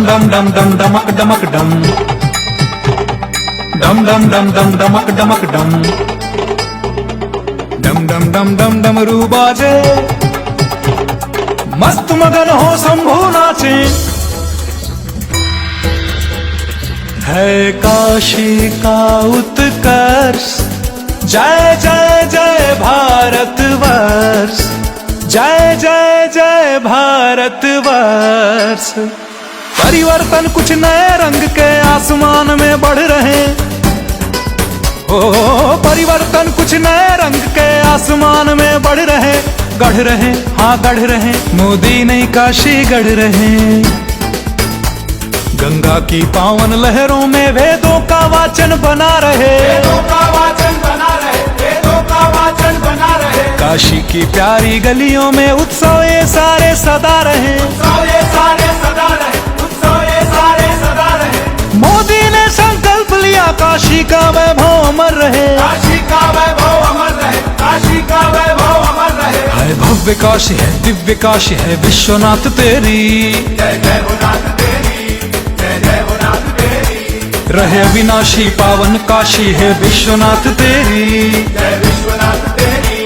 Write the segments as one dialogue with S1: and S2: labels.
S1: Dum dum dum damak damak dum. Dum dum dum dum damak damak dum. Dum dum dum dum डमरू बाजे, मस्त मगन हो शंभू नाचे। है काशी का उत्कर्ष, जय जय जय भारतवर्ष, जय जय जय भारतवर्ष। परिवर्तन कुछ नए रंग के आसमान में बढ़ रहे, ओ परिवर्तन कुछ नए रंग के आसमान में बढ़ रहे, गढ़ रहे, हाँ गढ़ रहे, मोदी नई काशी गढ़ रहे। गंगा की पावन लहरों में वेदों का वाचन बना रहे, वेदों का वाचन बना रहे, वेदों का वाचन बना रहे। काशी की प्यारी गलियों में उत्सव ये सारे सदा रहे, उत्सव ये सारे सदा रहे, उत्सव ये सारे सदा रहे। मोदी ने संकल्प लिया काशी का वैभव अमर रहे, काशी का वैभव अमर रहे, काशी का वैभव अमर रहे। है भव्य काशी है, दिव्य काशी है, विश्वनाथ तेरी जय जय हो नाथ तेरी, जय जय हो नाथ तेरी। रहे अविनाशी पावन काशी है विश्वनाथ तेरी, जय विश्वनाथ तेरी,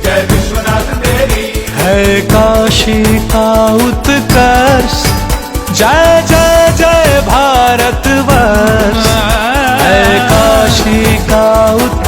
S1: जय विश्वनाथ तेरी। है काशी का उत्कर्ष, जय जय जय भारतवर्ष। है काशी का उत्कर्ष।